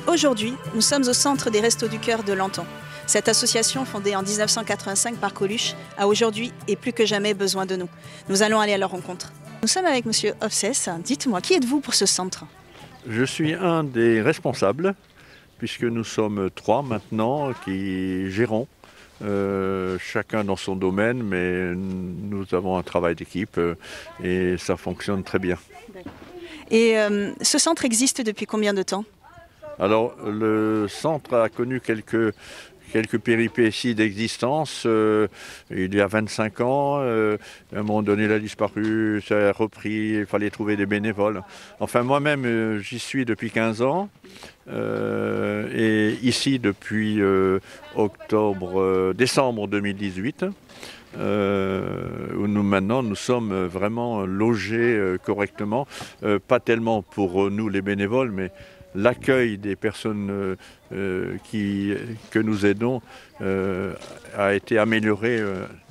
Aujourd'hui, nous sommes au centre des Restos du Cœur de Lenton. Cette association, fondée en 1985 par Coluche, a aujourd'hui et plus que jamais besoin de nous. Nous allons aller à leur rencontre. Nous sommes avec Monsieur Hofsès. Dites-moi, qui êtes-vous pour ce centre? Je suis un des responsables, puisque nous sommes 3 maintenant qui gérons, chacun dans son domaine, mais nous avons un travail d'équipe et ça fonctionne très bien. Et ce centre existe depuis combien de temps? Alors, le centre a connu quelques péripéties d'existence. Il y a 25 ans, à un moment donné, il a disparu, ça a repris, il fallait trouver des bénévoles. Enfin, moi-même, j'y suis depuis 15 ans. Et ici depuis décembre 2018, où nous sommes vraiment logés correctement. Pas tellement pour nous les bénévoles, mais l'accueil des personnes que nous aidons a été amélioré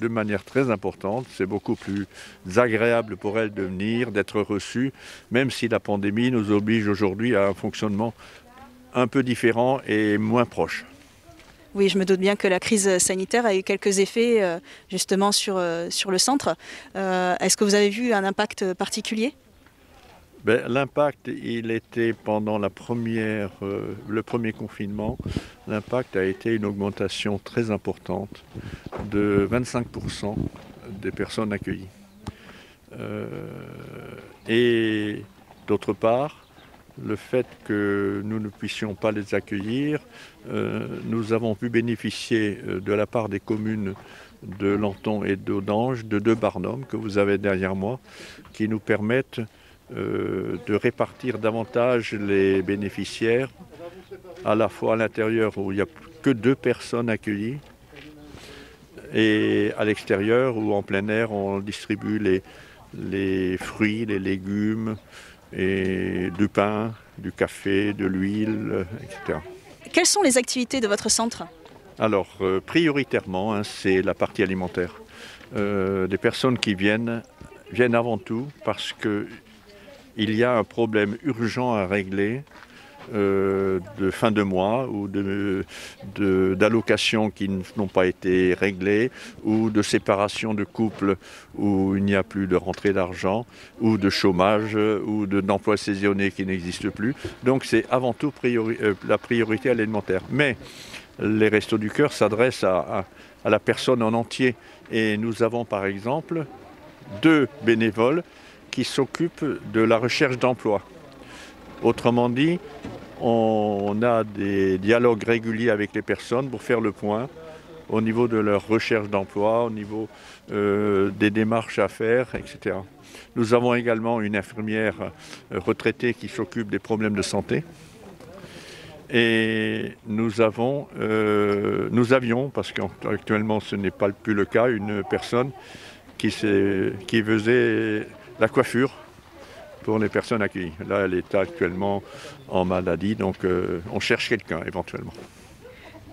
de manière très importante. C'est beaucoup plus agréable pour elles de venir, d'être reçues, même si la pandémie nous oblige aujourd'hui à un fonctionnement un peu différent et moins proche. Oui, je me doute bien que la crise sanitaire a eu quelques effets justement sur le centre. Est-ce que vous avez vu un impact particulier? L'impact, il était pendant le premier confinement, l'impact a été une augmentation très importante de 25% des personnes accueillies. Et d'autre part, le fait que nous ne puissions pas les accueillir, nous avons pu bénéficier de la part des communes de Lenton et d'Audange de 2 barnums que vous avez derrière moi, qui nous permettent de répartir davantage les bénéficiaires, à la fois à l'intérieur où il n'y a que 2 personnes accueillies et à l'extérieur où en plein air on distribue les fruits, les légumes et du pain, du café, de l'huile, etc. Quelles sont les activités de votre centre? Alors prioritairement, c'est la partie alimentaire. Les personnes qui viennent avant tout parce que il y a un problème urgent à régler de fin de mois ou d'allocations qui n'ont pas été réglées ou de séparation de couples où il n'y a plus de rentrée d'argent ou de chômage ou d'emploi saisonnier qui n'existe plus. Donc c'est avant tout la priorité alimentaire. Mais les Restos du Cœur s'adressent à la personne en entier et nous avons par exemple 2 bénévoles qui s'occupent de la recherche d'emploi. Autrement dit, on a des dialogues réguliers avec les personnes pour faire le point au niveau de leur recherche d'emploi, au niveau des démarches à faire, etc. Nous avons également une infirmière retraitée qui s'occupe des problèmes de santé. Et nous avions, parce qu'actuellement ce n'est pas plus le cas, une personne qui faisait la coiffure pour les personnes accueillies. Là, elle est actuellement en maladie, donc on cherche quelqu'un éventuellement.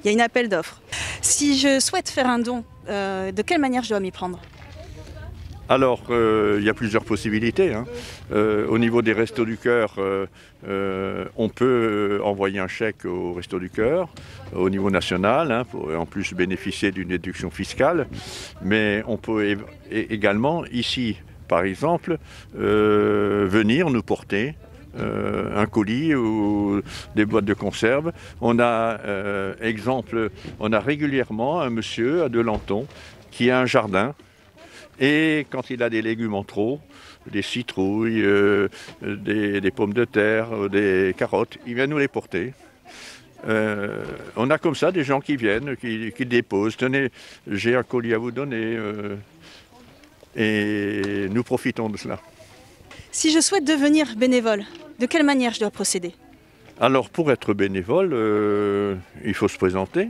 Il y a une appel d'offres. Si je souhaite faire un don, de quelle manière je dois m'y prendre? Alors, il y a plusieurs possibilités. Au niveau des Restos du Cœur, on peut envoyer un chèque aux Restos du Cœur au niveau national, pour en plus bénéficier d'une déduction fiscale. Mais on peut également, ici, par exemple, venir nous porter un colis ou des boîtes de conserve. On a régulièrement un monsieur de Lenton qui a un jardin et quand il a des légumes en trop, des citrouilles, des pommes de terre, des carottes, il vient nous les porter. On a comme ça des gens qui viennent, qui déposent. Tenez, j'ai un colis à vous donner. Et nous profitons de cela. Si je souhaite devenir bénévole, de quelle manière je dois procéder? Alors pour être bénévole, il faut se présenter,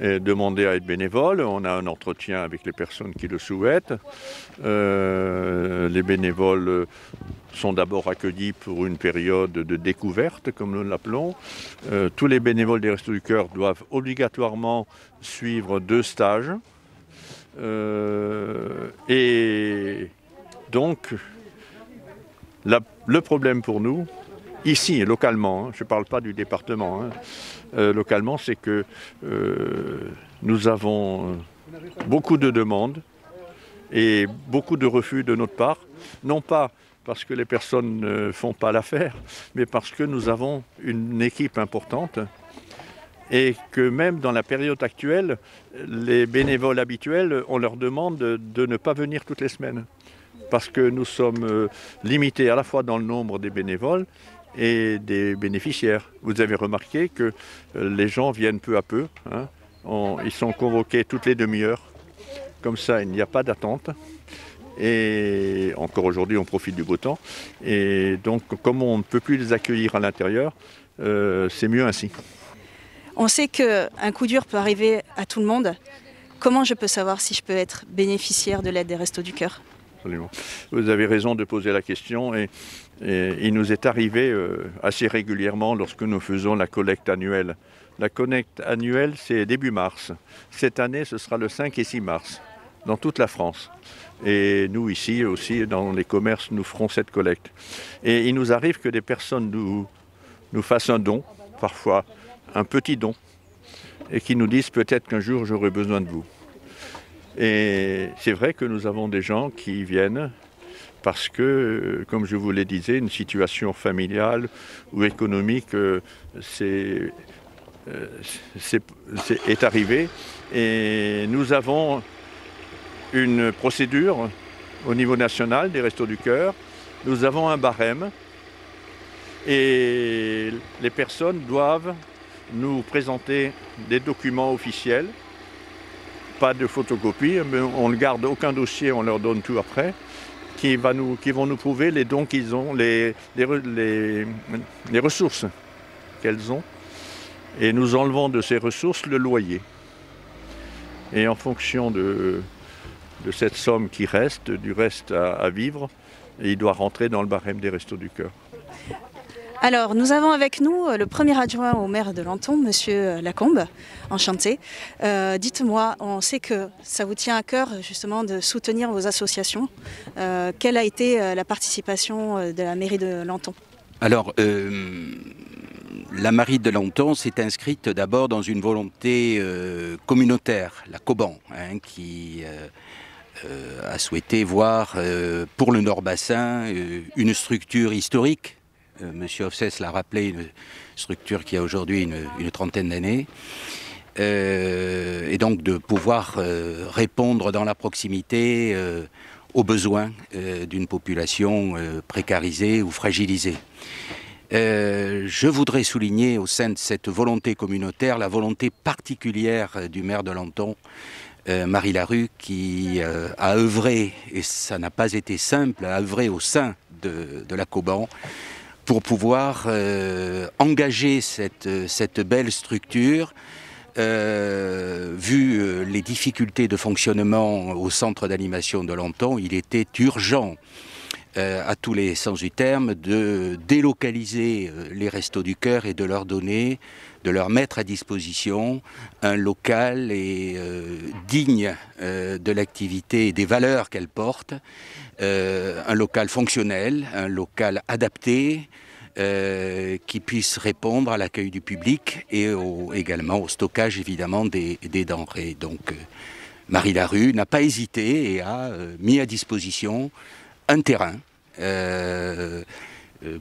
et demander à être bénévole. On a un entretien avec les personnes qui le souhaitent. Les bénévoles sont d'abord accueillis pour une période de découverte, comme nous l'appelons. Tous les bénévoles des Restos du Cœur doivent obligatoirement suivre 2 stages. Et donc, le problème pour nous, ici, localement, hein, je ne parle pas du département, hein, localement, c'est que nous avons beaucoup de demandes et beaucoup de refus de notre part, non pas parce que les personnes ne font pas l'affaire, mais parce que nous avons une équipe importante et que même dans la période actuelle, les bénévoles habituels, on leur demande de ne pas venir toutes les semaines. Parce que nous sommes limités à la fois dans le nombre des bénévoles et des bénéficiaires. Vous avez remarqué que les gens viennent peu à peu, hein. Ils sont convoqués toutes les demi-heures. Comme ça, il n'y a pas d'attente. Et encore aujourd'hui, on profite du beau temps. Et donc, comme on ne peut plus les accueillir à l'intérieur, c'est mieux ainsi. On sait qu'un coup dur peut arriver à tout le monde. Comment je peux savoir si je peux être bénéficiaire de l'aide des Restos du Cœur ? Absolument. Vous avez raison de poser la question. Et il nous est arrivé assez régulièrement lorsque nous faisons la collecte annuelle. La collecte annuelle, c'est début mars. Cette année, ce sera le 5 et 6 mars, dans toute la France. Et nous, ici aussi, dans les commerces, nous ferons cette collecte. Et il nous arrive que des personnes nous fassent un don, parfois un petit don, et qui nous disent peut-être qu'un jour j'aurai besoin de vous. Et c'est vrai que nous avons des gens qui viennent parce que, comme je vous le disais, une situation familiale ou économique est arrivée. Et nous avons une procédure au niveau national des Restos du Cœur. Nous avons un barème et les personnes doivent nous présenter des documents officiels, pas de photocopie, mais on ne garde aucun dossier, on leur donne tout après, qui vont nous prouver les dons qu'ils ont, les ressources qu'elles ont. Et nous enlevons de ces ressources le loyer. Et en fonction de cette somme qui reste, du reste à vivre, il doit rentrer dans le barème des Restos du Cœur. Alors, nous avons avec nous le premier adjoint au maire de Lenton, Monsieur Lacombe, enchanté. Dites-moi, on sait que ça vous tient à cœur justement de soutenir vos associations. Quelle a été la participation de la mairie de Lenton ? Alors, la mairie de Lenton s'est inscrite d'abord dans une volonté communautaire, la Coban, hein, qui a souhaité voir pour le Nord-Bassin une structure historique. Monsieur Offsès l'a rappelé, une structure qui a aujourd'hui une trentaine d'années, et donc de pouvoir répondre dans la proximité aux besoins d'une population précarisée ou fragilisée. Je voudrais souligner au sein de cette volonté communautaire la volonté particulière du maire de Lenton, Marie Larue, qui a œuvré, et ça n'a pas été simple, a œuvré au sein de la Coban pour pouvoir engager cette belle structure. Vu les difficultés de fonctionnement au centre d'animation de Lenton, il était urgent, à tous les sens du terme, de délocaliser les Restos du Cœur et de leur mettre à disposition un local digne de l'activité et des valeurs qu'elle porte, un local fonctionnel, un local adapté, qui puisse répondre à l'accueil du public et également au stockage évidemment des denrées. Donc Marie Larue n'a pas hésité et a mis à disposition un terrain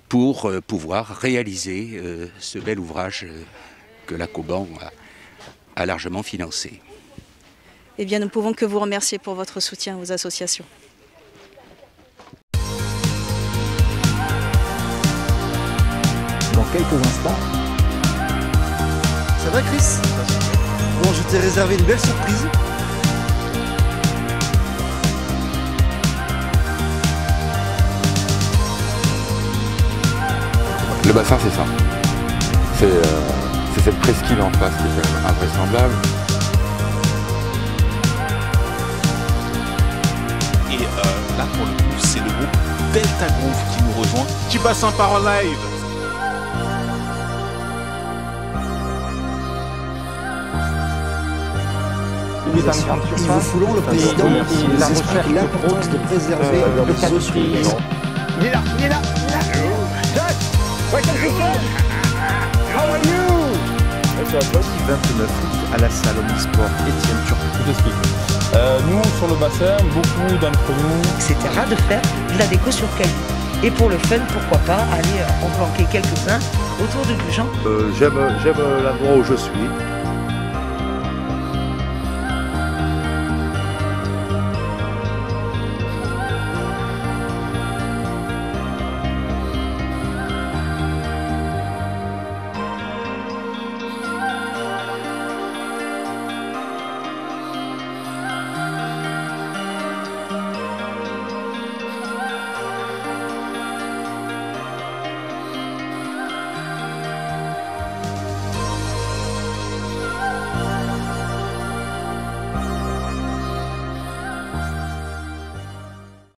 pour pouvoir réaliser ce bel ouvrage que la Coban a largement financé. Eh bien, nous ne pouvons que vous remercier pour votre soutien aux associations. Dans quelques instants. Ça va, Chris? Bon, je t'ai réservé une belle surprise. Le bassin, c'est ça. C'est cette presqu'île en face qui est quand même invraisemblable. Et là, pour le coup, c'est le groupe Delta Groove qui nous rejoint. Petit bassin par en live. Yves Foulon, le président, nous explique l'importance de préserver les eaux. Il est là, il est là, il est là. 29 août à la salle Omnisport Étienne Turcot. Je t'explique. Nous, sur le bassin, beaucoup d'entre nous, etc., de faire de la déco sur cailloux. Et pour le fun, pourquoi pas aller en planquer quelques-uns autour de gens. J'aime l'endroit où je suis.